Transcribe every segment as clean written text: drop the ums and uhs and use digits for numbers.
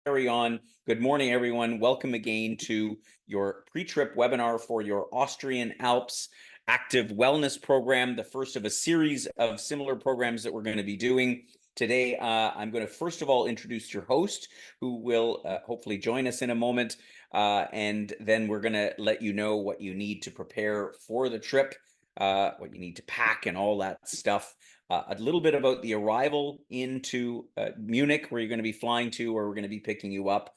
carry on. Good morning, everyone. Welcome again to your pre-trip webinar for your Austrian Alps Active Wellness program, the first of a series of similar programs that we're going to be doing. Today, I'm going to first of all introduce your host, who will hopefully join us in a moment, and then we're going to let you know what you need to prepare for the trip, what you need to pack and all that stuff. A little bit about the arrival into Munich, where you're going to be flying to, or we're going to be picking you up.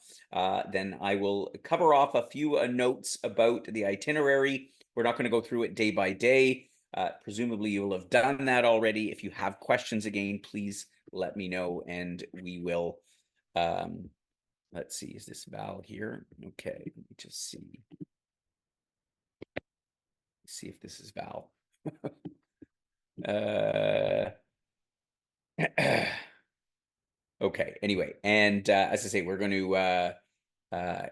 Then I will cover off a few notes about the itinerary. We're not going to go through it day by day. Presumably you will have done that already. If you have questions again, please let me know and we will. Let's see, is this Val here? Okay, let me just see if this is Val. Okay, anyway, and as I say, we're going to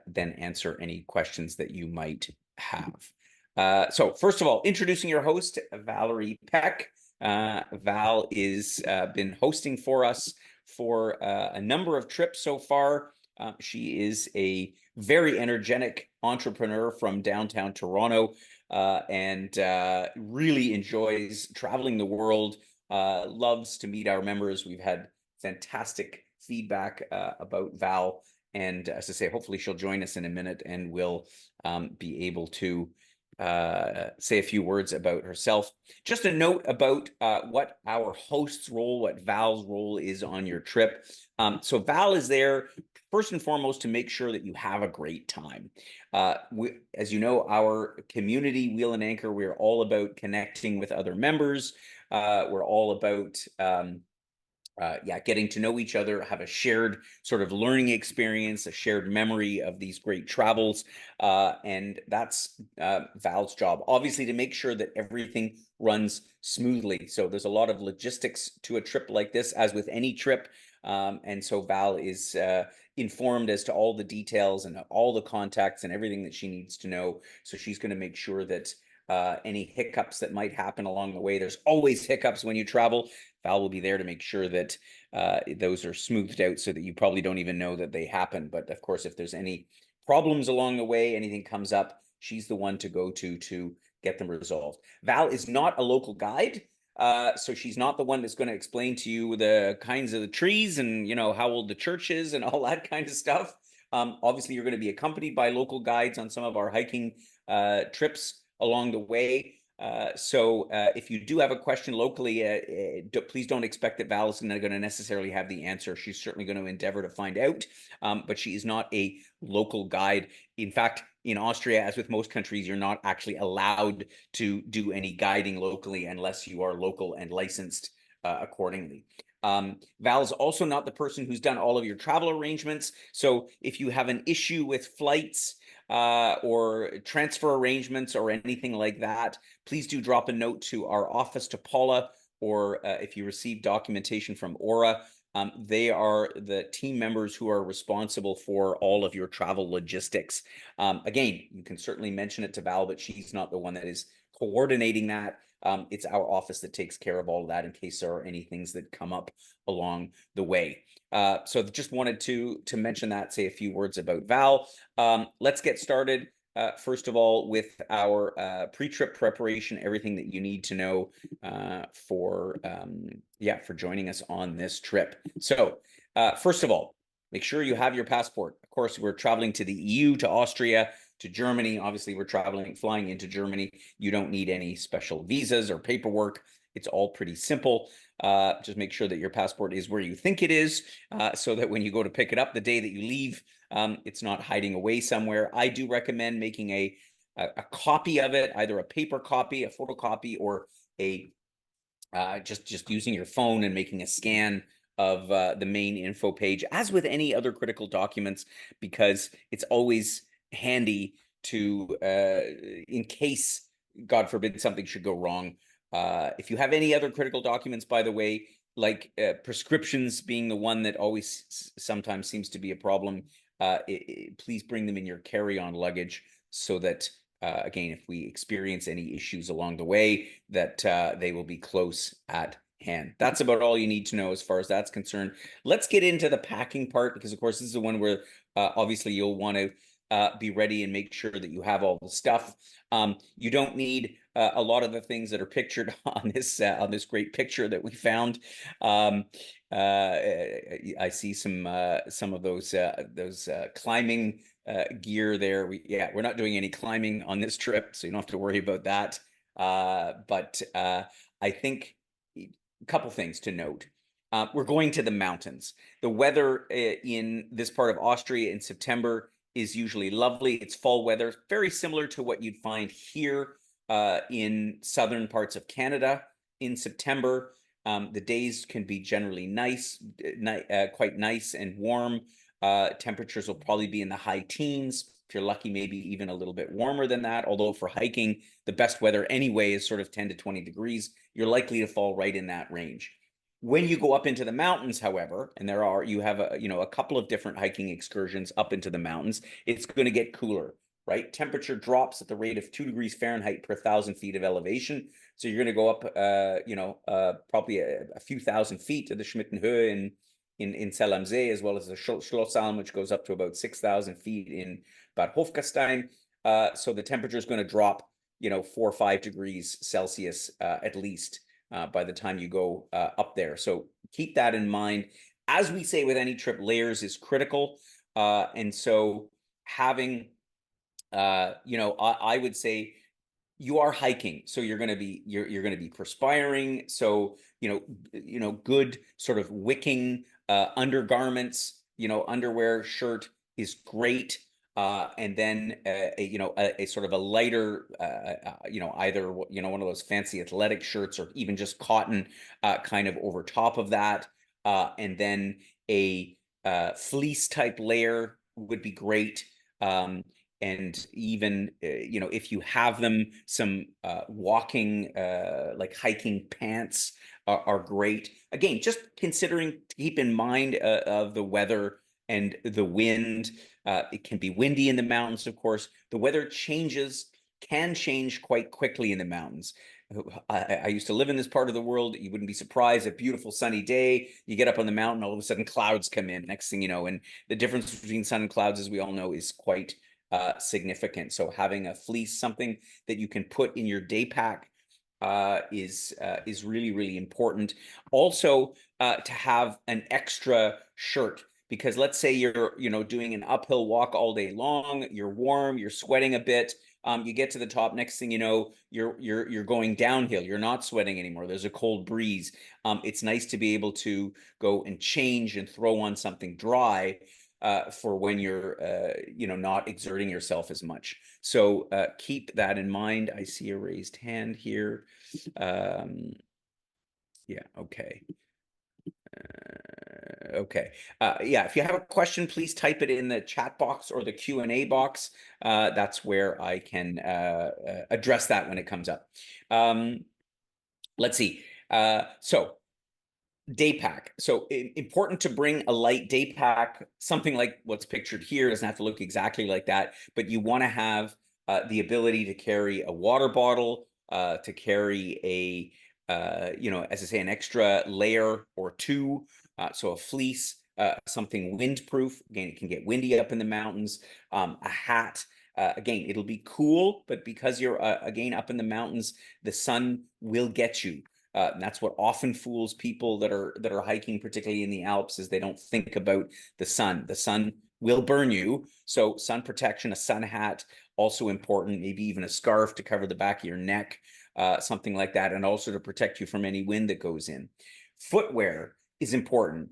then answer any questions that you might have. So first of all, introducing your host, Valerie Peck. Val is been hosting for us for a number of trips so far. She is a very energetic entrepreneur from downtown Toronto, and really enjoys traveling the world, loves to meet our members. We've had fantastic feedback about Val. And as I say, hopefully she'll join us in a minute and we'll be able to say a few words about herself. Just a note about what our host's role, what Val's role is on your trip. So Val is there first and foremost to make sure that you have a great time. As you know, our community, Wheel and Anchor, we're all about connecting with other members. We're all about getting to know each other, have a shared sort of learning experience, a shared memory of these great travels. And that's Val's job, obviously, to make sure that everything runs smoothly. So there's a lot of logistics to a trip like this, as with any trip. And so Val is informed as to all the details and all the contacts and everything that she needs to know. So she's going to make sure that any hiccups that might happen along the way, there's always hiccups when you travel. Val will be there to make sure that those are smoothed out so that you probably don't even know that they happen. But of course, if there's any problems along the way, anything comes up, she's the one to go to get them resolved. Val is not a local guide. So she's not the one that's going to explain to you the kinds of the trees and, you know, how old the church is and all that kind of stuff. Obviously, you're going to be accompanied by local guides on some of our hiking trips along the way. So if you do have a question locally, please don't expect that Val is going to necessarily have the answer. She's certainly going to endeavor to find out, but she is not a local guide. In fact, in Austria, as with most countries, you're not actually allowed to do any guiding locally unless you are local and licensed accordingly. Val's also not the person who's done all of your travel arrangements. So if you have an issue with flights, or transfer arrangements or anything like that, please do drop a note to our office, to Paula, or if you receive documentation from Aura. They are the team members who are responsible for all of your travel logistics. Again, you can certainly mention it to Val, but she's not the one that is coordinating that. It's our office that takes care of all of that in case there are any things that come up along the way. So just wanted to mention that, say a few words about Val. Let's get started. First of all, with our pre-trip preparation, everything that you need to know for joining us on this trip. So first of all, make sure you have your passport. Of course, we're traveling to the EU, to Austria, to Germany. Obviously, we're flying into Germany. You don't need any special visas or paperwork. It's all pretty simple. Just make sure that your passport is where you think it is, so that when you go to pick it up the day that you leave, it's not hiding away somewhere. I do recommend making a copy of it, either a paper copy, a photocopy, or a just using your phone and making a scan of the main info page, as with any other critical documents, because it's always handy to, in case, God forbid, something should go wrong. If you have any other critical documents, by the way, like prescriptions being the one that always sometimes seems to be a problem, please bring them in your carry-on luggage so that, again, if we experience any issues along the way, that they will be close at hand. That's about all you need to know as far as that's concerned. Let's get into the packing part, because of course this is the one where obviously you'll want to be ready and make sure that you have all the stuff. You don't need a lot of the things that are pictured on this great picture that we found. I see some of those climbing gear there. We're not doing any climbing on this trip, so you don't have to worry about that. But I think a couple things to note. We're going to the mountains. The weather in this part of Austria in September is usually lovely. It's fall weather, very similar to what you'd find here in southern parts of Canada in September. The days can be generally nice, quite nice and warm. Temperatures will probably be in the high teens. If you're lucky, maybe even a little bit warmer than that. Although for hiking, the best weather anyway is sort of 10 to 20 degrees. You're likely to fall right in that range. When you go up into the mountains, however, and you have a couple of different hiking excursions up into the mountains, it's going to get cooler, right? Temperature drops at the rate of 2 degrees Fahrenheit per 1,000 feet of elevation. So you're going to go up, probably a few thousand feet to the Schmittenhöhe in Zell am See, as well as the Schlossalm, which goes up to about 6,000 feet in Bad Hofgastein. So the temperature is going to drop, 4 or 5 degrees Celsius at least by the time you go up there. So keep that in mind. As we say with any trip, layers is critical. And so having, I would say you are hiking, so you're going to be perspiring. So good sort of wicking undergarments, underwear, shirt is great. And then a sort of a lighter, either one of those fancy athletic shirts, or even just cotton kind of over top of that. And then a fleece type layer would be great. And even if you have them, some walking like hiking pants are great. Again, just considering, keep in mind of the weather and the wind. It can be windy in the mountains, of course. The weather can change quite quickly in the mountains. I used to live in this part of the world. You wouldn't be surprised. A beautiful sunny day, you get up on the mountain, all of a sudden clouds come in. Next thing you know, and the difference between sun and clouds, as we all know, is quite significant. So having a fleece, something that you can put in your day pack, is really, really important. Also, to have an extra shirt, because let's say you're doing an uphill walk all day long, you're warm, you're sweating a bit. You get to the top, next thing you know, you're going downhill. You're not sweating anymore. There's a cold breeze. It's nice to be able to go and change and throw on something dry for when you're not exerting yourself as much. So keep that in mind. I see a raised hand here. Yeah, okay. Okay. Yeah, if you have a question, please type it in the chat box or the Q&A box. That's where I can address that when it comes up. Let's see. So day pack. So important to bring a light day pack, something like what's pictured here. Doesn't have to look exactly like that, but you want to have the ability to carry a water bottle, to carry a as I say, an extra layer or two. So a fleece, something windproof. Again, it can get windy up in the mountains. A hat. Again, it'll be cool, but because you're again up in the mountains, the sun will get you. And that's what often fools people that are hiking, particularly in the Alps, is they don't think about the sun. The sun will burn you. So sun protection, a sun hat, also important. Maybe even a scarf to cover the back of your neck, something like that, and also to protect you from any wind that goes in. Footwear is important.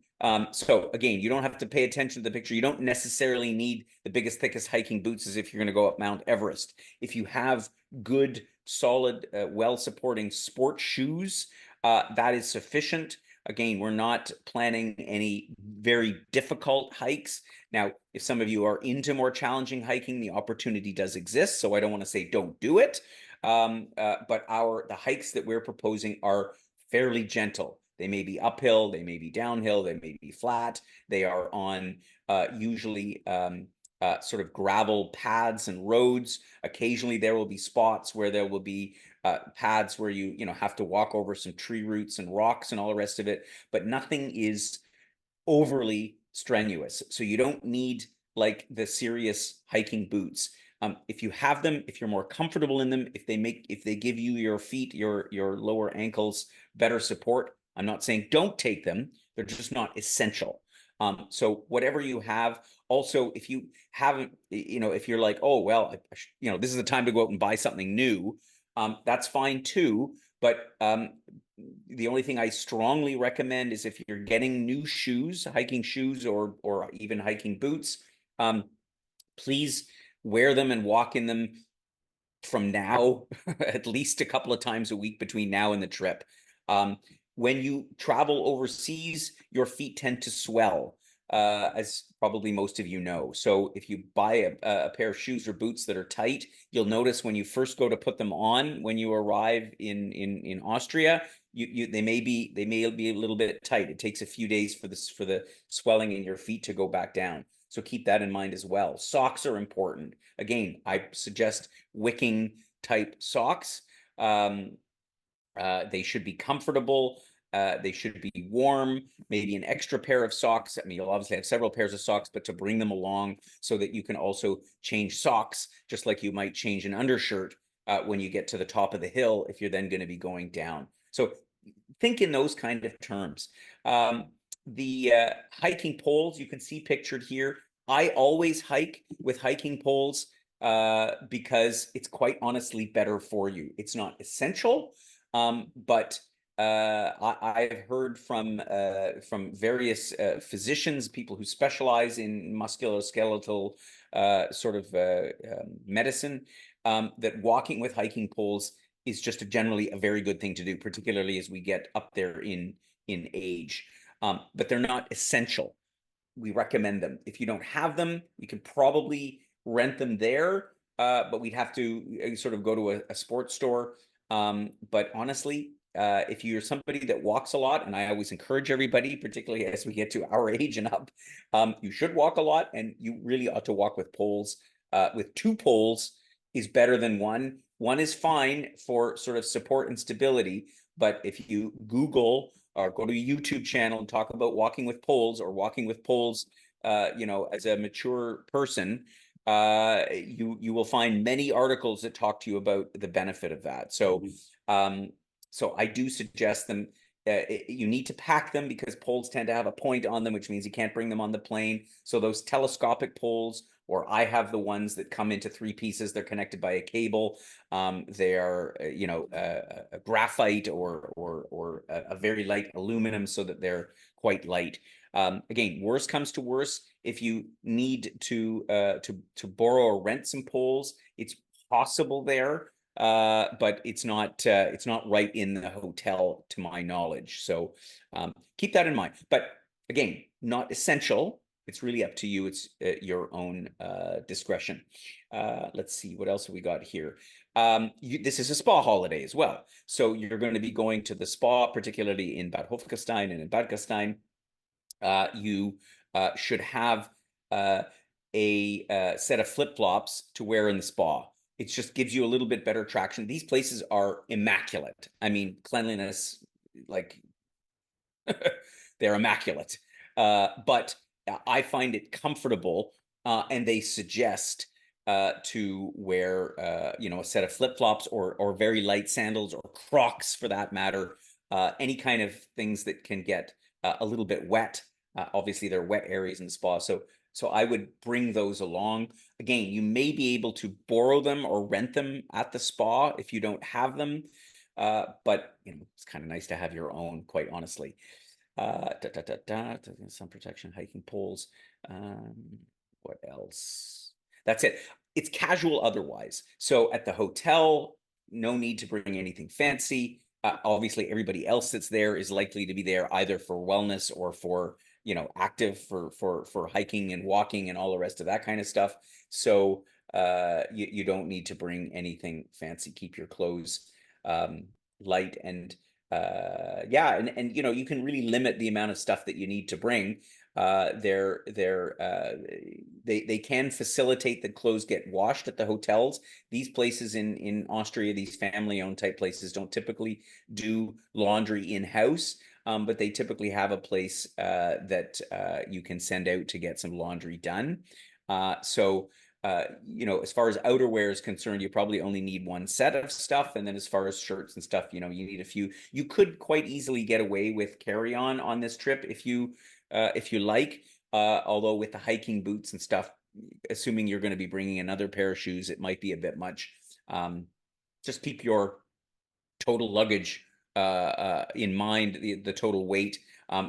So again, you don't have to pay attention to the picture. You don't necessarily need the biggest, thickest hiking boots as if you're going to go up Mount Everest. If you have good, solid, well-supporting sport shoes, that is sufficient. Again, we're not planning any very difficult hikes. Now, if some of you are into more challenging hiking, the opportunity does exist. So I don't want to say don't do it. But the hikes that we're proposing are fairly gentle. They may be uphill, they may be downhill, they may be flat. They are on usually sort of gravel paths and roads. Occasionally there will be spots where there will be paths where you know have to walk over some tree roots and rocks and all the rest of it, but nothing is overly strenuous. So you don't need like the serious hiking boots. If you have them, if you're more comfortable in them, if they give you your feet, your lower ankles better support, I'm not saying don't take them. They're just not essential. So whatever you have. Also, if you haven't, you know, if you're like, oh well, you know, this is the time to go out and buy something new, that's fine too. But the only thing I strongly recommend is if you're getting new shoes, hiking shoes, or even hiking boots, please wear them and walk in them from now at least a couple of times a week between now and the trip. Um, when you travel overseas, your feet tend to swell, as probably most of you know. So if you buy a pair of shoes or boots that are tight, you'll notice when you first go to put them on, when you arrive in Austria, they may be a little bit tight. It takes a few days for the swelling in your feet to go back down. So keep that in mind as well. Socks are important. Again, I suggest wicking type socks. They should be comfortable. They should be warm, maybe an extra pair of socks. I mean, you'll obviously have several pairs of socks, but to bring them along so that you can also change socks, just like you might change an undershirt when you get to the top of the hill, if you're then going to be going down. So think in those kind of terms. The hiking poles you can see pictured here. I always hike with hiking poles because it's quite honestly better for you. It's not essential, but I've heard from various physicians, people who specialize in musculoskeletal sort of medicine, that walking with hiking poles is just generally a very good thing to do, particularly as we get up there in age. But they're not essential. We recommend them. If you don't have them, you can probably rent them there, but we'd have to sort of go to a sports store. But honestly, if you're somebody that walks a lot, and I always encourage everybody, particularly as we get to our age and up, you should walk a lot, and you really ought to walk with poles. With two poles is better than one. One is fine for sort of support and stability, but if you Google or go to a YouTube channel and talk about walking with poles or walking with poles, you know, as a mature person, you will find many articles that talk to you about the benefit of that. So, so I do suggest them. You need to pack them because poles tend to have a point on them, which means you can't bring them on the plane. So those telescopic poles, or I have the ones that come into three pieces. They're connected by a cable. They are, you know, a graphite or a very light aluminum, so that they're quite light. Again, worst comes to worst, if you need to borrow or rent some poles, it's possible there, but it's not right in the hotel, to my knowledge. So keep that in mind. But again, not essential. It's really up to you. It's your own discretion. Let's see, what else have we got here? This is a spa holiday as well. So you're going to be going to the spa, particularly in Bad Hofgastein and in Bad Gastein. You should have a set of flip-flops to wear in the spa. It just gives you a little bit better traction. These places are immaculate. I mean, cleanliness, like they're immaculate. But I find it comfortable, and they suggest to wear, you know, a set of flip-flops or very light sandals or Crocs for that matter. Any kind of things that can get a little bit wet. Obviously, there are wet areas in the spa, so I would bring those along. Again, you may be able to borrow them or rent them at the spa if you don't have them, but you know, it's kind of nice to have your own, quite honestly. Sun protection, hiking poles. What else? That's it. It's casual otherwise. So at the hotel, no need to bring anything fancy. Obviously, everybody else that's there is likely to be there either for wellness or for, you know, active for hiking and walking and all the rest of that kind of stuff. So you don't need to bring anything fancy. Keep your clothes light and yeah, and you know, you can really limit the amount of stuff that you need to bring. They can facilitate that clothes get washed at the hotels. These places in Austria, these family-owned type places, don't typically do laundry in-house, but they typically have a place that you can send out to get some laundry done. As far as outerwear is concerned, you probably only need one set of stuff. And then as far as shirts and stuff, you need a few. You could quite easily get away with carry-on on this trip if you like. Although with the hiking boots and stuff, assuming you're going to be bringing another pair of shoes, it might be a bit much. Just keep your total luggage in mind, the total weight.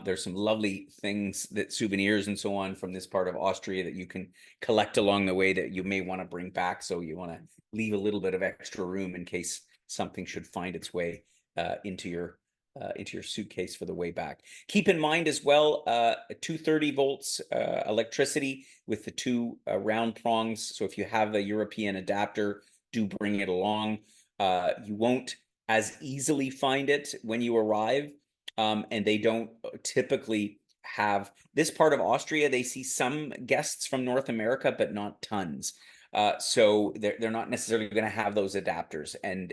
There's some lovely things, that souvenirs and so on from this part of Austria that you can collect along the way that you may want to bring back. So you want to leave a little bit of extra room in case something should find its way into your suitcase for the way back. Keep in mind as well, 230 volts electricity with the two round prongs. So if you have a European adapter, do bring it along. You won't as easily find it when you arrive, and they don't typically have this part of Austria. They see some guests from North America, but not tons. So they're not necessarily going to have those adapters, and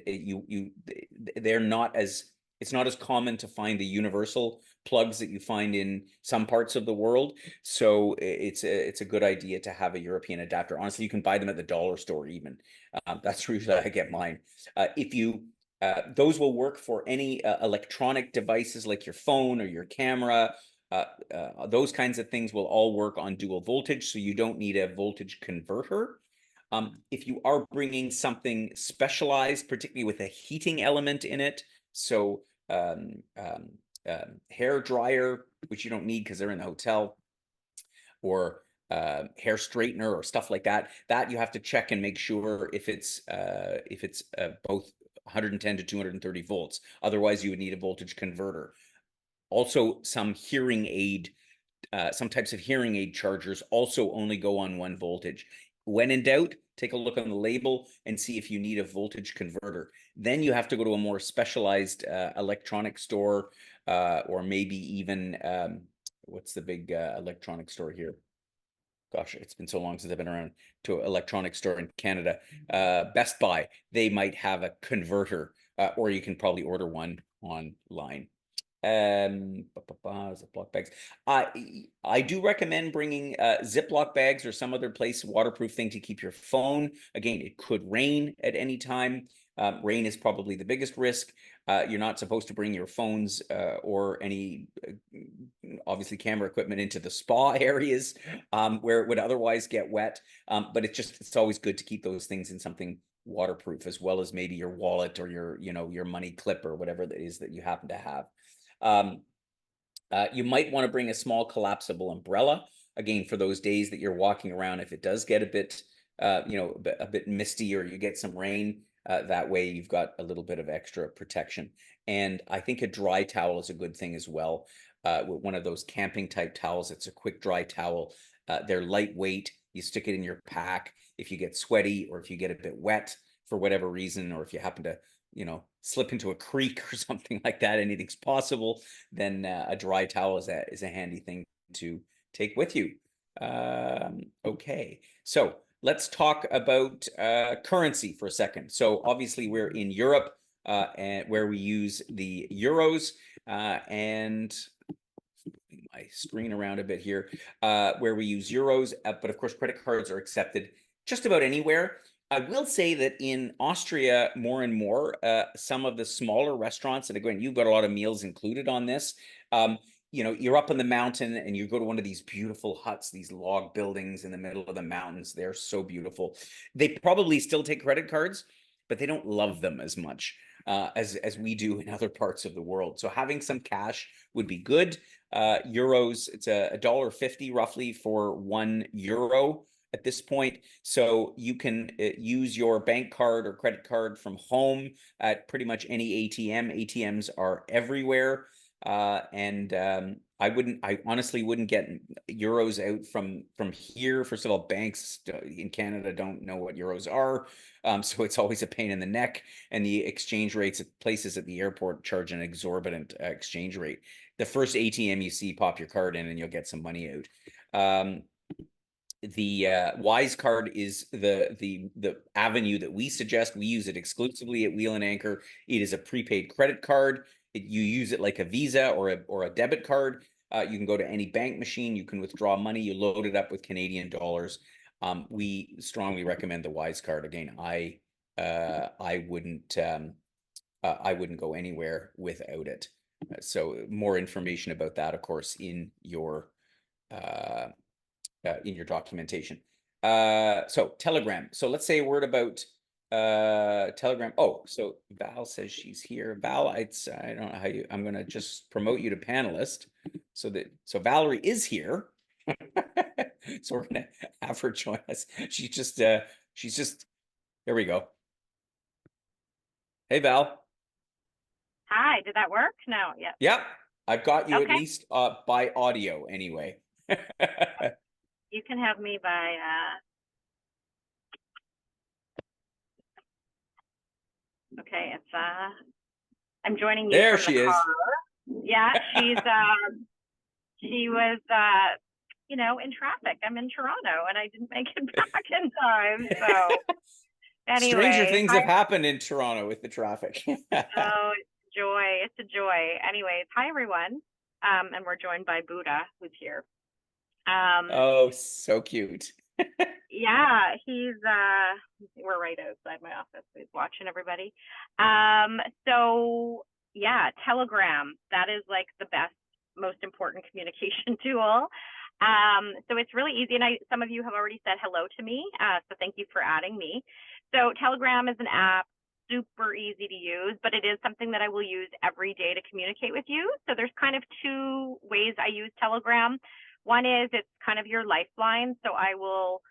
they're not as it's not as common to find the universal plugs that you find in some parts of the world. So it's a good idea to have a European adapter. Honestly, you can buy them at the dollar store even. That's usually I get mine. Those will work for any electronic devices like your phone or your camera. Those kinds of things will all work on dual voltage, so you don't need a voltage converter. If you are bringing something specialized, particularly with a heating element in it, so hair dryer, which you don't need because they're in the hotel, or hair straightener or stuff like that, that you have to check and make sure if it's both 110 to 230 volts. Otherwise, you would need a voltage converter. Also, some types of hearing aid chargers also only go on 1 voltage. When in doubt, take a look on the label and see if you need a voltage converter. Then you have to go to a more specialized electronic store, or maybe even what's the big electronic store here? Gosh, it's been so long since I've been around to an electronic store in Canada. Best Buy, they might have a converter, or you can probably order one online. Ziploc bags. I do recommend bringing Ziploc bags or some other place, waterproof thing to keep your phone. Again, it could rain at any time. Rain is probably the biggest risk. You're not supposed to bring your phones or any, obviously, camera equipment into the spa areas where it would otherwise get wet. But it's always good to keep those things in something waterproof, as well as maybe your wallet or your money clip or whatever that is that you happen to have. You might want to bring a small collapsible umbrella, again, for those days that you're walking around. If it does get a bit misty or you get some rain, that way you've got a little bit of extra protection. And I think a dry towel is a good thing as well. One of those camping type towels, it's a quick dry towel. They're lightweight. You stick it in your pack. If you get sweaty or if you get a bit wet for whatever reason, or if you happen to slip into a creek or something like that, anything's possible, then a dry towel is a handy thing to take with you. Okay, so let's talk about currency for a second. So obviously we're in Europe, and where we use the euros, and my screen around a bit here, where we use euros, but of course credit cards are accepted just about anywhere. I will say that in Austria, more and more, some of the smaller restaurants, and again, you've got a lot of meals included on this. You're up in the mountain and you go to one of these beautiful huts, these log buildings in the middle of the mountains. They're so beautiful. They probably still take credit cards, but they don't love them as much as we do in other parts of the world. So having some cash would be good. Euros, it's $1.50 roughly for €1 at this point. So you can use your bank card or credit card from home at pretty much any ATM. ATMs are everywhere. I honestly wouldn't get euros out from here. First of all, banks in Canada don't know what euros are. So it's always a pain in the neck. And the exchange rates at places at the airport charge an exorbitant exchange rate. The first ATM you see, pop your card in and you'll get some money out. The Wise card is the avenue that we suggest. We use it exclusively at Wheel and Anchor. It is a prepaid credit card. You use it like a Visa or a debit card. You can go to any bank machine. You can withdraw money. You load it up with Canadian dollars. We strongly recommend the Wise card. Again, I wouldn't go anywhere without it. So more information about that, of course, in your documentation. So Telegram. So let's say a word about Telegram. Oh, so Val says she's here. Val, I don't know how you. I'm gonna just promote you to panelist, so Valerie is here. So we're gonna have her join us. She's just there we go. Hey Val. Hi, did that work? No, yeah. Yep, I've got you Okay. at least by audio anyway. You can have me by okay, it's I'm joining you There from the she car. is. Yeah, she was in traffic. I'm in Toronto and I didn't make it back in time. So Stranger anyway, things hi. have happened in Toronto with the traffic. Oh, it's a joy. It's a joy. Anyways, hi everyone. And we're joined by Buddha, who's here. Oh, so cute. Yeah, we're right outside my office. He's watching everybody. So yeah, Telegram, that is like the best, most important communication tool. So it's really easy, and some of you have already said hello to me, so thank you for adding me. So Telegram is an app, super easy to use, but it is something that I will use every day to communicate with you. So there's kind of two ways I use Telegram. One is it's kind of your lifeline. So I will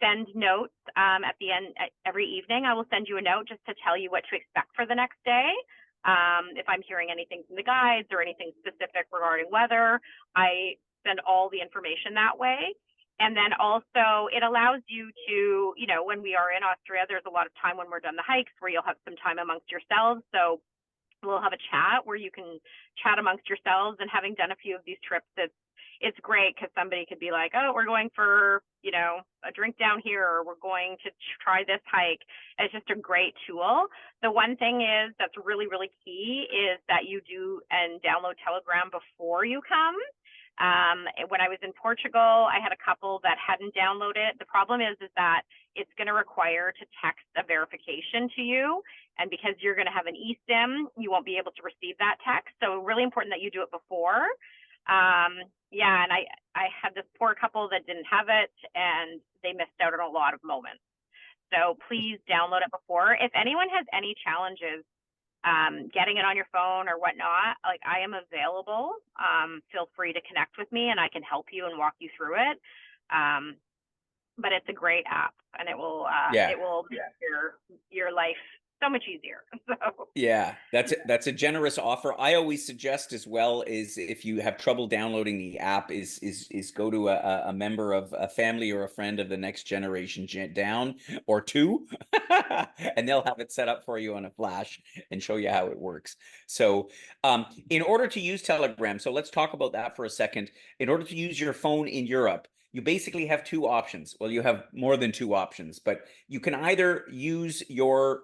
send notes at the end every evening. I will send you a note just to tell you what to expect for the next day. If I'm hearing anything from the guides or anything specific regarding weather, I send all the information that way. And then also it allows you to, when we are in Austria, there's a lot of time when we're done the hikes where you'll have some time amongst yourselves. So we'll have a chat where you can chat amongst yourselves. And having done a few of these trips, it's great because somebody could be like, oh, we're going for, a drink down here, or we're going to try this hike. It's just a great tool. The one thing is that's really, really key is that you do and download Telegram before you come. When I was in Portugal, I had a couple that hadn't downloaded. The problem is that it's going to require to text a verification to you. And because you're going to have an eSIM, you won't be able to receive that text. So really important that you do it before. And I had this poor couple that didn't have it and they missed out on a lot of moments. So please download it before. If anyone has any challenges getting it on your phone or whatnot, like I am available. Feel free to connect with me and I can help you and walk you through it. But it's a great app and it will make your life so much easier. So Yeah, that's a generous offer. I always suggest as well is if you have trouble downloading the app is go to a member of a family or a friend of the next generation down or two, and they'll have it set up for you on a flash and show you how it works. So in order to use Telegram, so let's talk about that for a second. In order to use your phone in Europe, you basically have two options. Well, you have more than two options, but you can either use your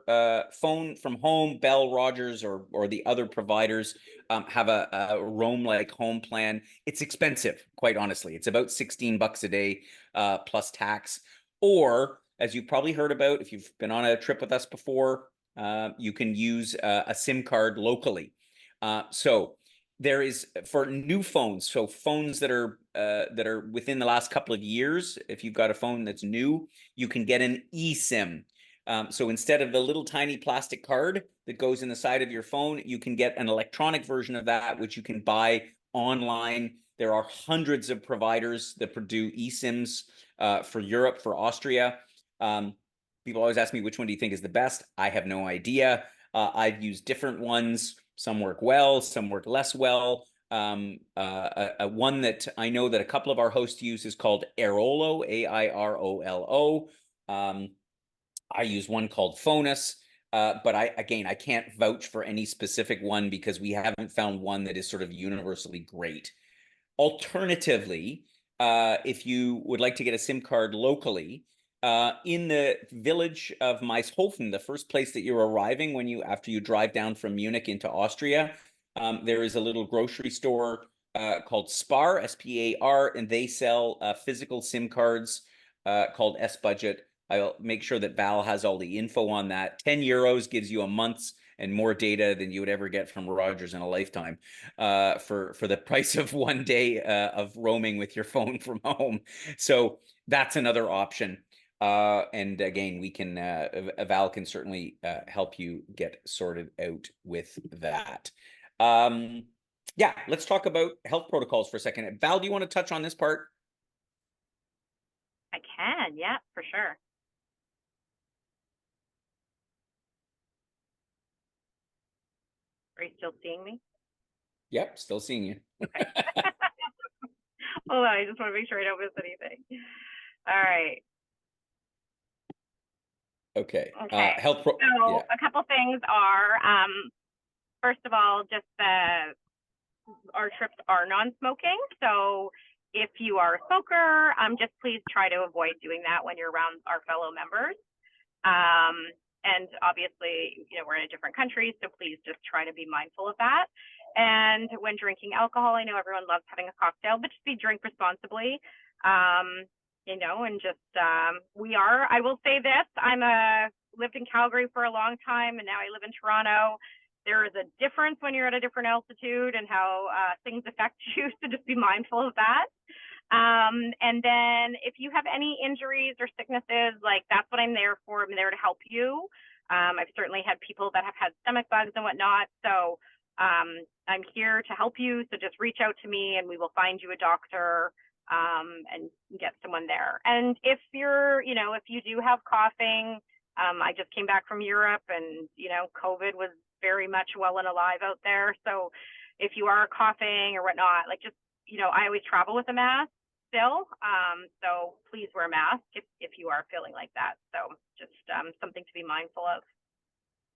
phone from home, Bell, Rogers, or the other providers have a Roam-like home plan. It's expensive, quite honestly. It's about $16 a day plus tax. Or, as you've probably heard about, if you've been on a trip with us before, you can use a SIM card locally. So there is for new phones, so phones that are within the last couple of years. If you've got a phone that's new, you can get an eSIM. So instead of the little tiny plastic card that goes in the side of your phone, you can get an electronic version of that, which you can buy online. There are hundreds of providers that produce eSIMs for Europe, for Austria. People always ask me, which one do you think is the best? I have no idea. I've used different ones. Some work well, some work less well. One that I know that a couple of our hosts use is called Airolo, AIROLO. I use one called Phonus. But I can't vouch for any specific one because we haven't found one that is sort of universally great. Alternatively, if you would like to get a SIM card locally, in the village of Maishofen, the first place that you're arriving after you drive down from Munich into Austria, there is a little grocery store called Spar, SPAR, and they sell physical SIM cards called S Budget. I'll make sure that Val has all the info on that. 10 euros gives you a month's and more data than you would ever get from Rogers in a lifetime for the price of one day of roaming with your phone from home. So that's another option. And again, Val can certainly help you get sorted out with that. Yeah, let's talk about health protocols for a second. Val, do you want to touch on this part? I can, yeah, for sure. Are you still seeing me? Yep, still seeing you. Okay. Hold on, I just want to make sure I don't miss anything. All right. Okay. Okay. So yeah. a couple things are, first of all, just our trips are non-smoking. So if you are a smoker, just please try to avoid doing that when you're around our fellow members. And obviously, we're in a different country, so please just try to be mindful of that. And when drinking alcohol, I know everyone loves having a cocktail, but just drink responsibly. And just I will say this, lived in Calgary for a long time, and now I live in Toronto. There is a difference when you're at a different altitude and how things affect you, so just be mindful of that. And then if you have any injuries or sicknesses, that's what I'm there for. I'm there to help you. I've certainly had people that have had stomach bugs and whatnot. So I'm here to help you. So just reach out to me and we will find you a doctor and get someone there. And if if you do have coughing, I just came back from Europe and, COVID was very much well and alive out there. So if you are coughing or whatnot, I always travel with a mask still. So please wear a mask if you are feeling like that. So just something to be mindful of.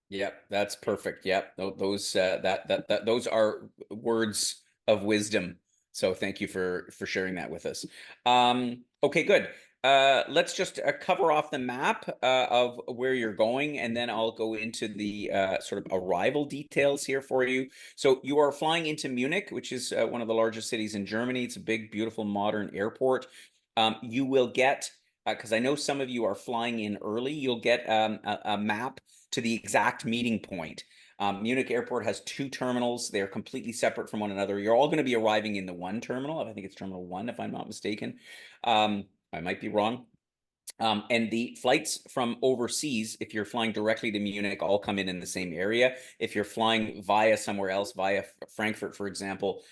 Yep, that's perfect. Yep, those those are words of wisdom. So thank you for sharing that with us. Okay, good. Let's just cover off the map of where you're going, and then I'll go into the sort of arrival details here for you. So you are flying into Munich, which is one of the largest cities in Germany. It's a big, beautiful, modern airport. You will get, because I know some of you are flying in early, you'll get a map to the exact meeting point. Munich Airport has two terminals. They're completely separate from one another. You're all going to be arriving in the one terminal. I think it's Terminal 1, if I'm not mistaken. I might be wrong. And the flights from overseas, if you're flying directly to Munich, all come in the same area. If you're flying via somewhere else, via Frankfurt, for example,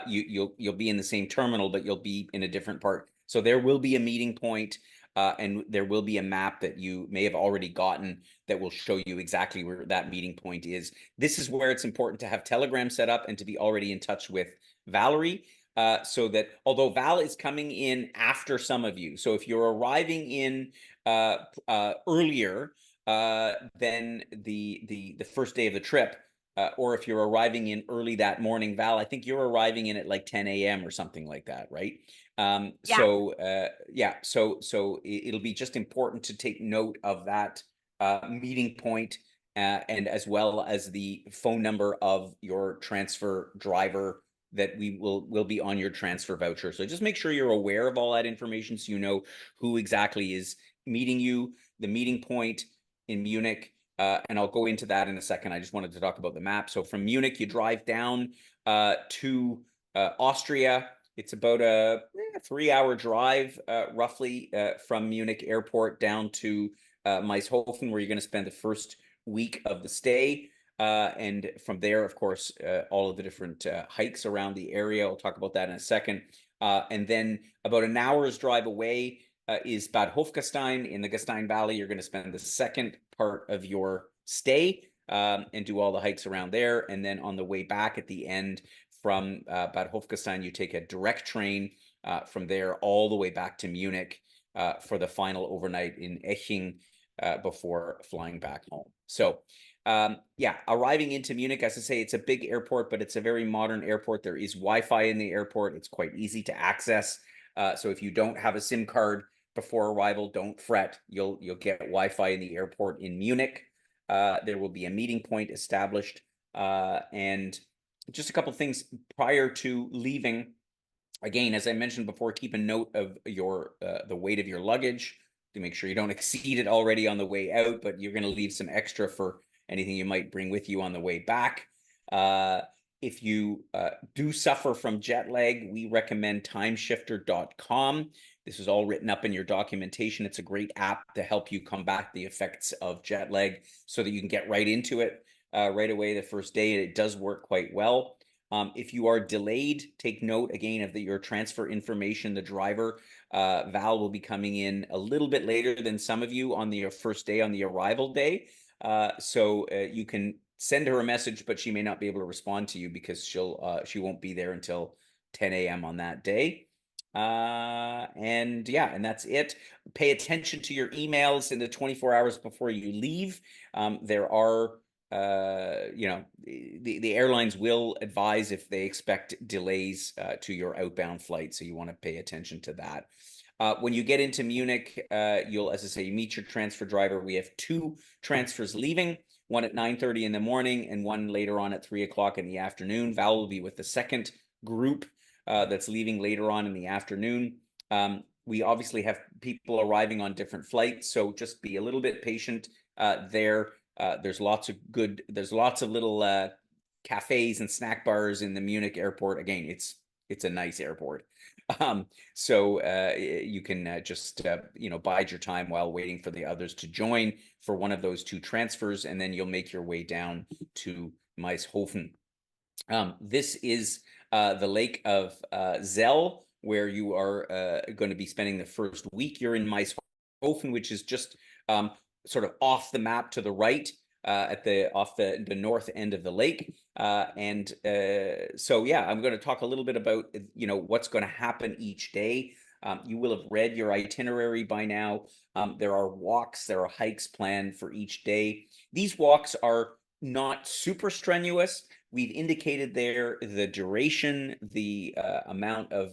you'll be in the same terminal, but you'll be in a different part. So there will be a meeting point. And there will be a map that you may have already gotten that will show you exactly where that meeting point is. This is where it's important to have Telegram set up and to be already in touch with Valerie, so that although Val is coming in after some of you, so if you're arriving in earlier than the first day of the trip, or if you're arriving in early that morning, Val, I think you're arriving in at like 10 a.m. or something like that, right? Yeah. So it'll be just important to take note of that meeting point, and as well as the phone number of your transfer driver that will be on your transfer voucher. So just make sure you're aware of all that information so you know who exactly is meeting you, the meeting point in Munich. And I'll go into that in a second. I just wanted to talk about the map. So from Munich, you drive down to Austria. It's about a 3-hour drive, roughly, from Munich Airport down to Maishofen, where you're going to spend the first week of the stay. And from there, of course, all of the different hikes around the area. I'll talk about that in a second. And then about an hour's drive away is Bad Hofgastein in the Gastein Valley. You're going to spend the second part of your stay and do all the hikes around there. And then on the way back at the end from Bad Hofgastein, you take a direct train from there all the way back to Munich for the final overnight in Eching before flying back home. So yeah, arriving into Munich, as I say, it's a big airport, but it's a very modern airport. There is Wi-Fi in the airport. It's quite easy to access. So if you don't have a SIM card before arrival, don't fret. You'll get Wi-Fi in the airport in Munich. There will be a meeting point established, and just a couple things prior to leaving. Again, as I mentioned before, keep a note of your the weight of your luggage to make sure you don't exceed it already on the way out, but you're going to leave some extra for anything you might bring with you on the way back. If you do suffer from jet lag, we recommend timeshifter.com. This is all written up in your documentation. It's a great app to help you combat the effects of jet lag so that you can get right into it right away the first day. It does work quite well. If you are delayed, take note again of your transfer information. The driver, Val, will be coming in a little bit later than some of you on the first day, on the arrival day. So you can send her a message, but she may not be able to respond to you because she won't be there until 10 a.m. on that day. And yeah, and that's it. Pay attention to your emails in the 24 hours before you leave. There are the airlines will advise if they expect delays to your outbound flight, so you want to pay attention to that. When you get into Munich, you'll, as I say, meet your transfer driver. We have 2 transfers leaving, one at 9:30 in the morning and one later on at 3 o'clock in the afternoon. Val will be with the second group that's leaving later on in the afternoon. We obviously have people arriving on different flights, so just be a little bit patient there. There's lots of little cafes and snack bars in the Munich airport. Again, it's a nice airport. So you can just bide your time while waiting for the others to join for one of those 2 transfers, and then you'll make your way down to Maishofen. This is the lake of Zell, where you are going to be spending the first week. You're in Maishofen, which is just sort of off the map to the right, off the north end of the lake. So yeah, I'm going to talk a little bit about what's going to happen each day. You will have read your itinerary by now. There are walks, there are hikes planned for each day. These walks are not super strenuous. We've indicated there the duration, the amount of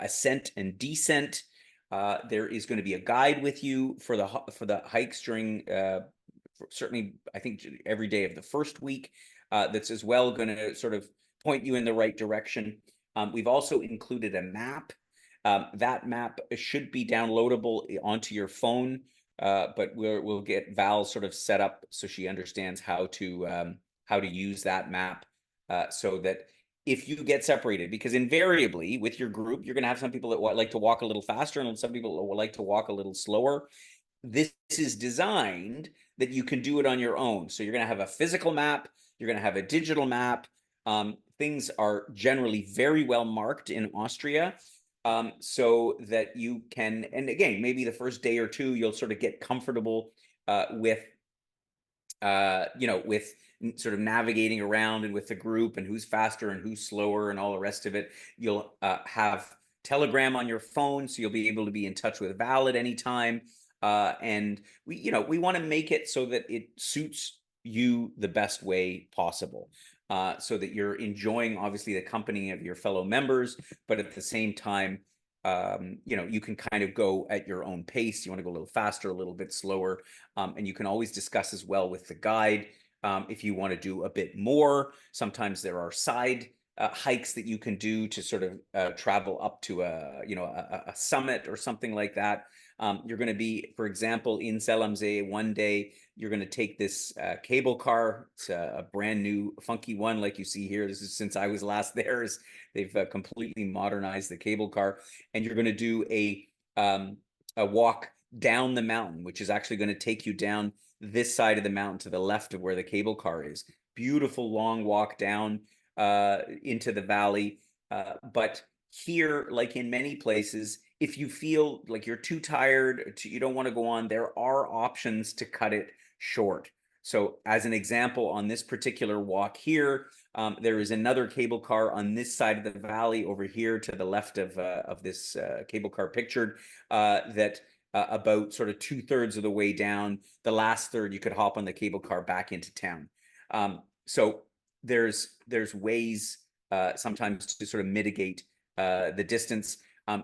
ascent and descent. There is going to be a guide with you for the hikes during certainly, I think, every day of the first week. That's as well going to sort of point you in the right direction. We've also included a map. That map should be downloadable onto your phone, but we'll get Val sort of set up so she understands how to use that map, so that if you get separated, because invariably with your group, you're going to have some people that like to walk a little faster and some people that will like to walk a little slower. This is designed that you can do it on your own. So you're going to have a physical map, you're going to have a digital map. Things are generally very well marked in Austria, so that you can, and again, maybe the first day or 2, you'll sort of get comfortable with sort of navigating around and with the group and who's faster and who's slower and all the rest of it. You'll have Telegram on your phone, so you'll be able to be in touch with Val at any time. And we want to make it so that it suits you the best way possible, so that you're enjoying, obviously, the company of your fellow members, but at the same time, you can kind of go at your own pace. You want to go a little faster, a little bit slower, and you can always discuss as well with the guide if you want to do a bit more. Sometimes there are side hikes that you can do to sort of travel up to a summit or something like that. You're going to be, for example, in Zell am See one day. You're going to take this cable car. It's a brand new funky one, like you see here. This is since I was last there. They've completely modernized the cable car, and you're going to do a walk down the mountain, which is actually going to take you down this side of the mountain to the left of where the cable car is. Beautiful long walk down into the valley. But here, like in many places, if you feel like you're too tired, you don't want to go on, there are options to cut it short. So as an example, on this particular walk here, There is another cable car on this side of the valley over here to the left of this cable car pictured, that about sort of 2/3 of the way down, the last third, you could hop on the cable car back into town. So there's ways sometimes to sort of mitigate the distance.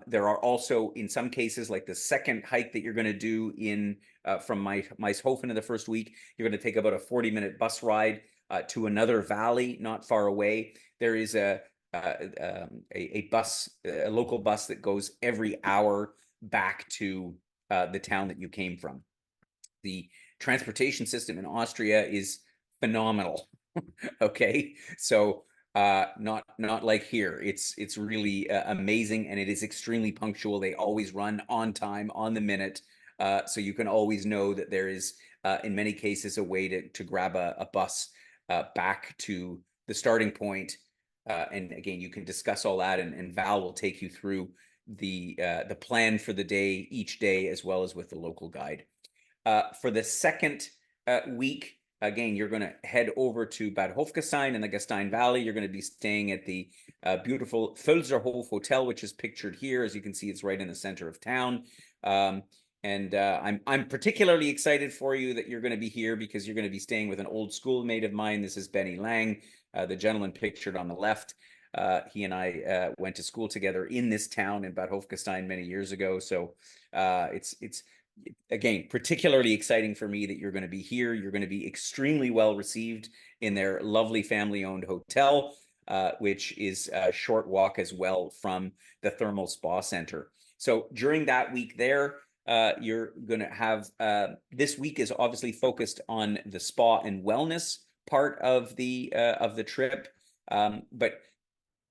There are also, in some cases, like the second hike that you're going to do in from Maishofen in the first week, you're going to take about a 40-minute bus ride to another valley not far away. There is a bus, a local bus that goes every hour back to the town that you came from. The transportation system in Austria is phenomenal. Okay, so not like here. It's really amazing, and it is extremely punctual. They always run on time, on the minute, so you can always know that there is in many cases a way to grab a bus back to the starting point. And again, you can discuss all that, and Val will take you through the plan for the day each day, as well as with the local guide. For the second week, again, you're going to head over to Bad Hofgestein in the Gastein Valley. You're going to be staying at the beautiful Völzerhof Hotel, which is pictured here. As you can see, it's right in the center of town. And I'm particularly excited for you that you're going to be here, because you're going to be staying with an old schoolmate of mine. This is Benny Lang, the gentleman pictured on the left. He and I went to school together in this town in Bad Hofgestein many years ago. So it's again particularly exciting for me that you're going to be here. You're going to be extremely well received in their lovely family-owned hotel, which is a short walk as well from the thermal spa center. So during that week there, you're going to have this week is obviously focused on the spa and wellness part of the trip, but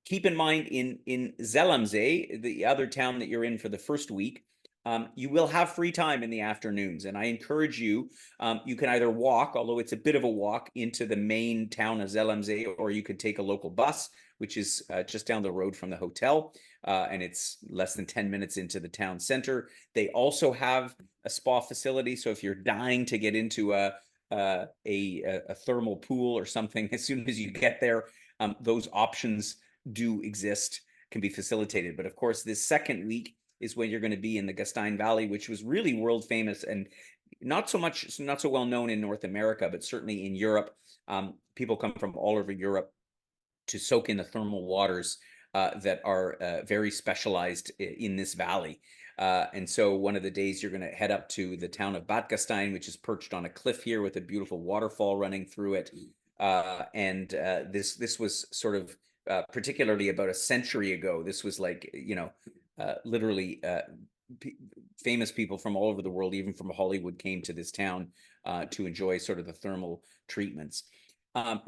keep in mind in Zellamsee, the other town that you're in for the first week, you will have free time in the afternoons, and I encourage you. You can either walk, although it's a bit of a walk, into the main town of Zellamsee, or you could take a local bus, which is just down the road from the hotel, and it's less than 10 minutes into the town center. They also have a spa facility, so if you're dying to get into a thermal pool or something, as soon as you get there, those options do exist, can be facilitated. But of course, this second week is when you're going to be in the Gastein Valley, which was really world famous and not so well known in North America, but certainly in Europe. People come from all over Europe to soak in the thermal waters that are very specialized in this valley. And so one of the days you're going to head up to the town of Bad Gastein, which is perched on a cliff here with a beautiful waterfall running through it. And this was sort of particularly about a century ago. This was like, literally famous people from all over the world, even from Hollywood, came to this town to enjoy sort of the thermal treatments.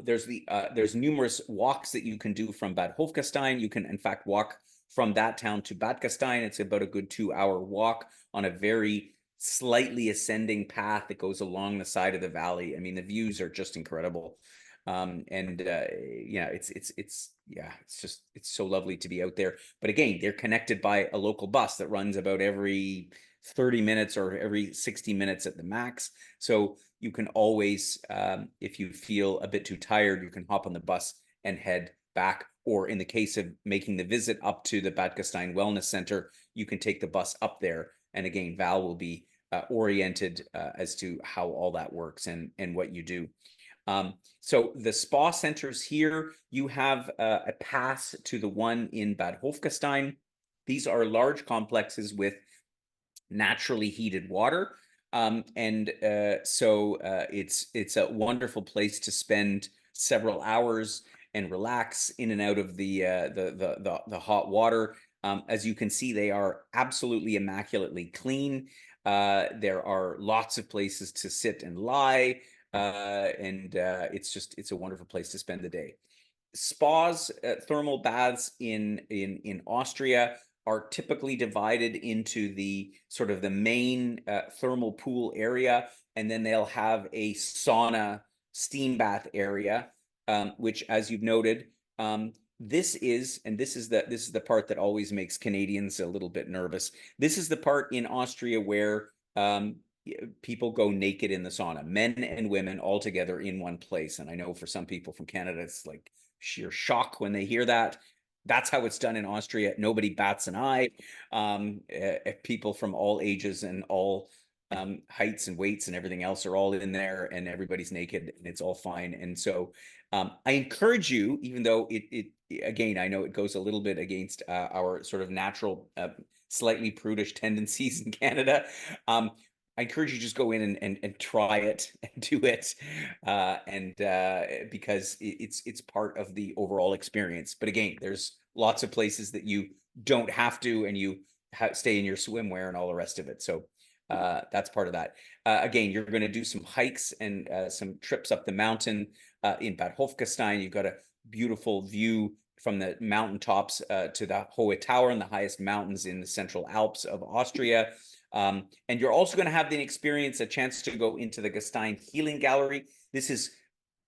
There's numerous walks that you can do from Bad Hofgestein. You can in fact walk from that town to Bad Gastein. It's about a good 2-hour walk on a very slightly ascending path that goes along the side of the valley. I mean, the views are just incredible. It's so lovely to be out there. But again, they're connected by a local bus that runs about every 30 minutes or every 60 minutes at the max. So you can always, if you feel a bit too tired, you can hop on the bus and head back. Or in the case of making the visit up to the Bad Gastein Wellness Center, you can take the bus up there. And again, Val will be oriented as to how all that works and what you do. So the spa centers here, you have a pass to the one in Bad Hofgestein. These are large complexes with naturally heated water. So it's a wonderful place to spend several hours and relax in and out of the hot water. As you can see, they are absolutely immaculately clean. There are lots of places to sit and lie. It's a wonderful place to spend the day. Spas, thermal baths in Austria are typically divided into the sort of the main thermal pool area, and then they'll have a sauna steam bath area, which, as you've noted, this is the part that always makes Canadians a little bit nervous. This is the part in Austria where people go naked in the sauna, men and women all together in one place. And I know for some people from Canada, it's like sheer shock when they hear that. That's how it's done in Austria. Nobody bats an eye. People from all ages and all heights and weights and everything else are all in there, and everybody's naked, and it's all fine. And so I encourage you, even though it again, I know it goes a little bit against our sort of natural, slightly prudish tendencies in Canada. I encourage you to just go in and try it and do it, because it's part of the overall experience. But again, there's lots of places that you don't have to, and you stay in your swimwear and all the rest of it. So that's part of that. Again, you're going to do some hikes and some trips up the mountain in Bad Hofgastein. You've got a beautiful view from the mountaintops to the Hohe Tauern, the highest mountains in the central Alps of Austria. And you're also going to have the experience, a chance to go into the Gastein Healing Gallery. This is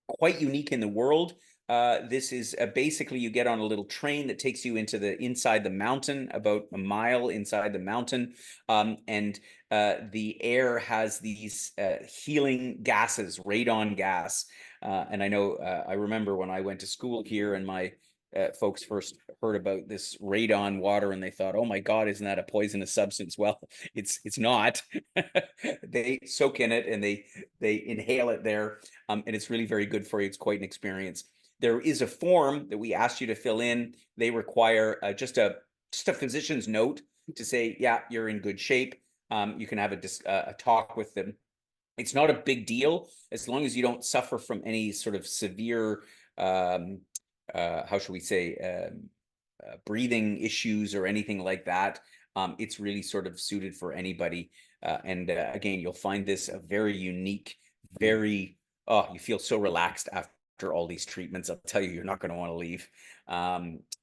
quite unique in the world. This is basically, you get on a little train that takes you into inside the mountain, about a mile inside the mountain, and the air has these healing gases, radon gas. And I know, I remember when I went to school here, and my folks first heard about this radon water, and they thought, "Oh my God, isn't that a poisonous substance?" Well, it's not. They soak in it and they inhale it there, and it's really very good for you. It's quite an experience. There is a form that we asked you to fill in. They require just a physician's note to say, yeah, you're in good shape. You can have a talk with them. It's not a big deal as long as you don't suffer from any sort of severe, how should we say, breathing issues or anything like that. It's really sort of suited for anybody. And again, you'll find this a very unique, very, oh, you feel so relaxed after all these treatments. I'll tell you, you're not going to want to leave.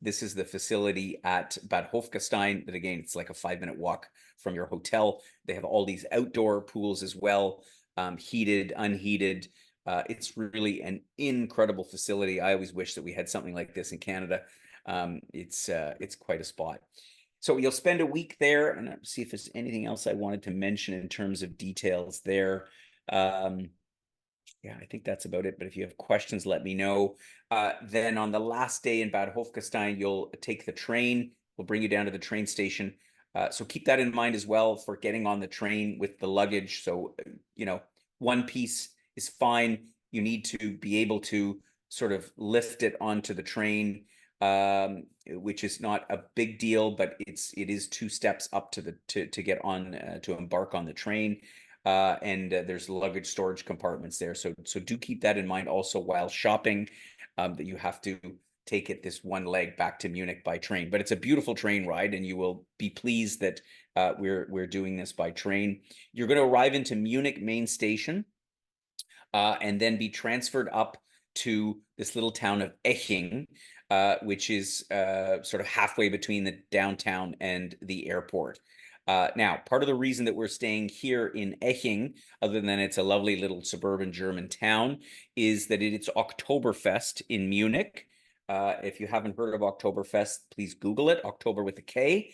This is the facility at Bad Hofgastein. That again, it's like a 5-minute walk from your hotel. They have all these outdoor pools as well, heated, unheated. It's really an incredible facility. I always wish that we had something like this in Canada. It's quite a spot. So you'll spend a week there, and see if there's anything else I wanted to mention in terms of details there. Yeah, I think that's about it. But if you have questions, let me know. Then on the last day in Bad Hofgastein, you'll take the train. We'll bring you down to the train station. So keep that in mind as well for getting on the train with the luggage. So, one piece is fine. You need to be able to sort of lift it onto the train, which is not a big deal, but it is 2 steps up to get on, to embark on the train. And there's luggage storage compartments there. So do keep that in mind also while shopping, that you have to take it this one leg back to Munich by train. But it's a beautiful train ride, and you will be pleased that we're doing this by train. You're going to arrive into Munich main station, and then be transferred up to this little town of Eching, which is sort of halfway between the downtown and the airport. Now, part of the reason that we're staying here in Eching, other than it's a lovely little suburban German town, is that it's Oktoberfest in Munich. If you haven't heard of Oktoberfest, please Google it, October with a K.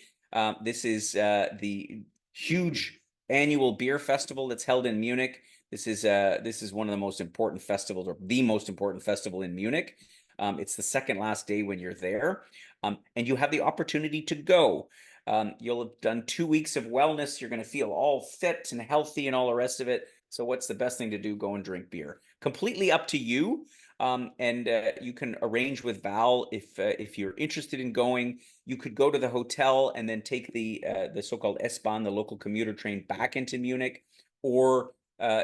This is the huge annual beer festival that's held in Munich. This is one of the most important festivals, or the most important festival in Munich. It's the second last day when you're there, and you have the opportunity to go. You'll have done 2 weeks of wellness. You're going to feel all fit and healthy and all the rest of it. So what's the best thing to do? Go and drink beer. Completely up to you. And you can arrange with Val if you're interested in going. You could go to the hotel and then take the so-called S-Bahn, the local commuter train, back into Munich, or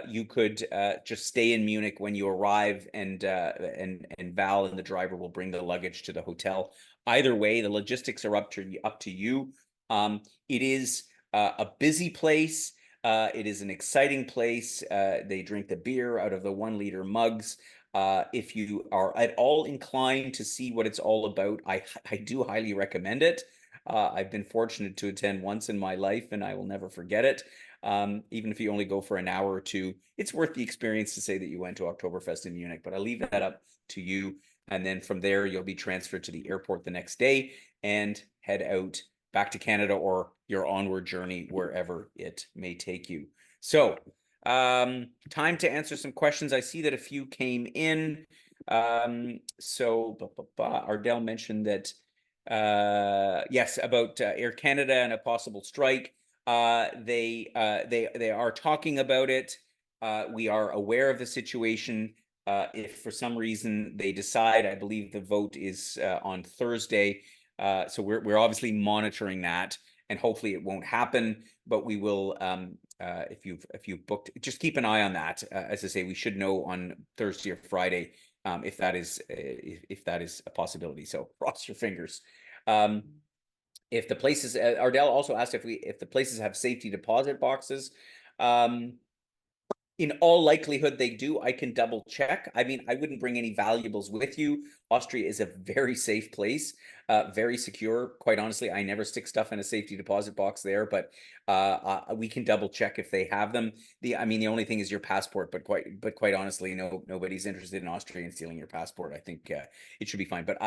you could just stay in Munich when you arrive, and Val and the driver will bring the luggage to the hotel. Either way, the logistics are up to you. It is a busy place. It is an exciting place. They drink the beer out of the 1-liter mugs. If you are at all inclined to see what it's all about, I do highly recommend it. I've been fortunate to attend once in my life, and I will never forget it. Even if you only go for an hour or two, it's worth the experience to say that you went to Oktoberfest in Munich. But I'll leave that up to you. And then from there, you'll be transferred to the airport the next day and head out back to Canada, or your onward journey, wherever it may take you. So time to answer some questions. I see that a few came in. Ardell mentioned that, yes, about Air Canada and a possible strike. They are talking about it. We are aware of the situation. If for some reason they decide, I believe the vote is on Thursday. So we're obviously monitoring that, and hopefully it won't happen. But we will, if you've booked, just keep an eye on that. As I say, we should know on Thursday or Friday if that is a possibility. So cross your fingers. If the places, Ardell also asked if the places have safety deposit boxes. In all likelihood, they do. I can double check. I mean, I wouldn't bring any valuables with you. Austria is a very safe place, very secure. Quite honestly, I never stick stuff in a safety deposit box there, but we can double check if they have them. I mean, the only thing is your passport, but quite honestly, nobody's interested in Austria and stealing your passport. I think it should be fine. But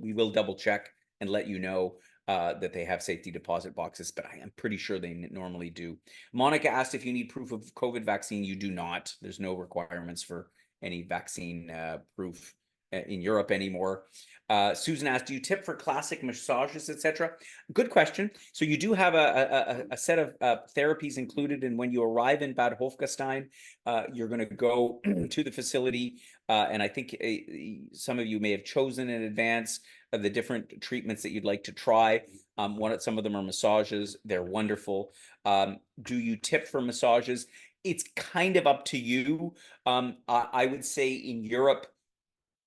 we will double check and let you know that they have safety deposit boxes, but I am pretty sure they normally do. Monica asked if you need proof of COVID vaccine. You do not. There's no requirements for any vaccine proof in Europe anymore. Susan asked, do you tip for classic massages, etc.? Good question. So you do have a set of therapies included, and when you arrive in Bad Hofgastein, you're going to go to the facility, and I think some of you may have chosen in advance of the different treatments that you'd like to try. Some of them are massages. They're wonderful. Do you tip for massages? It's kind of up to you. I would say in Europe,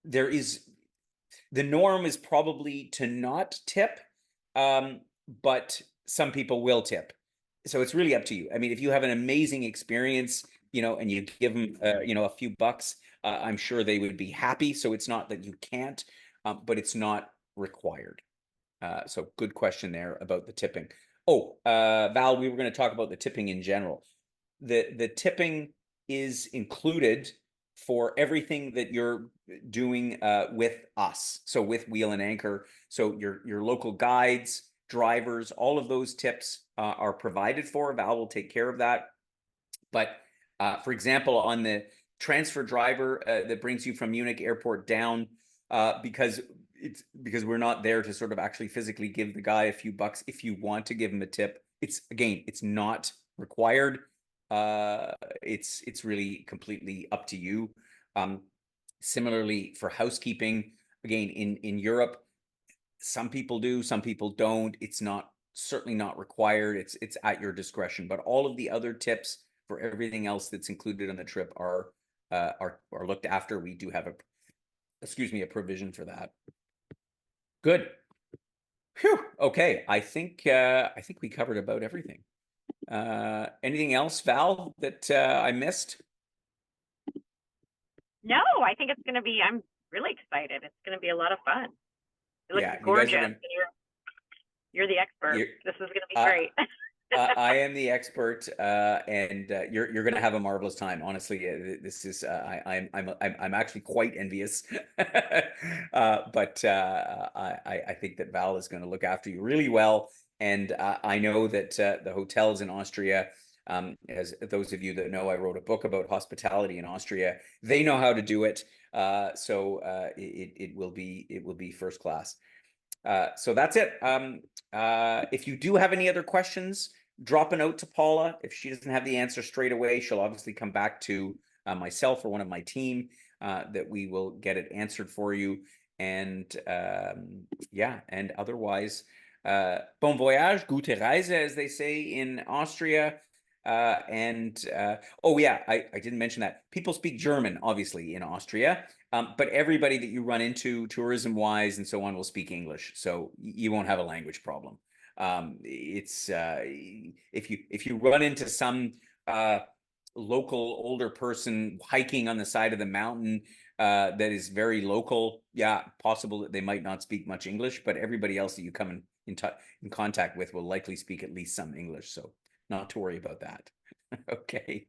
the norm is probably to not tip, but some people will tip. So it's really up to you. I mean, if you have an amazing experience, and you give them, a few bucks, I'm sure they would be happy. So it's not that you can't, but it's not required. So good question there about the tipping. Oh, Val, we were going to talk about the tipping in general. The tipping is included for everything that you're doing with us. So with Wheel and Anchor. So your local guides, drivers, all of those tips are provided for. Val will take care of that. But for example, on the transfer driver that brings you from Munich airport down, because we're not there to sort of actually physically give the guy a few bucks. If you want to give him a tip, it's not required. It's really completely up to you. Similarly for housekeeping, again, in Europe, some people do, some people don't. It's certainly not required. It's at your discretion. But all of the other tips for everything else that's included on the trip are looked after. We do have a provision for that. Good. Phew. Okay. I think we covered about everything. Anything else, Val, that I missed? No, I think I'm really excited. It's going to be a lot of fun. It looks gorgeous. You're the expert. This is going to be great. I am the expert, and you're going to have a marvelous time. Honestly, this is I'm actually quite envious, but I think that Val is going to look after you really well, and I know that the hotels in Austria, as those of you that know, I wrote a book about hospitality in Austria. They know how to do it, so it will be first class. So that's it. If you do have any other questions, drop a note to Paula. If she doesn't have the answer straight away, she'll obviously come back to myself or one of my team that we will get it answered for you. And and otherwise, bon voyage, gute Reise, as they say in Austria. Oh yeah, I didn't mention that. People speak German, obviously, in Austria. But everybody that you run into, tourism-wise and so on, will speak English, so you won't have a language problem. If you run into some local older person hiking on the side of the mountain that is very local, yeah, possible that they might not speak much English, but everybody else that you come in contact with will likely speak at least some English, so not to worry about that. Okay.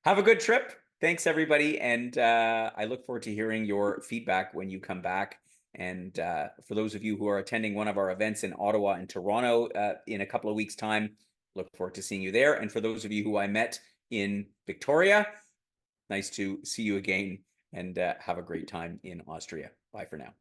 Have a good trip. Thanks, everybody. And I look forward to hearing your feedback when you come back. And for those of you who are attending one of our events in Ottawa and Toronto in a couple of weeks' time, look forward to seeing you there. And for those of you who I met in Victoria, nice to see you again and have a great time in Austria. Bye for now.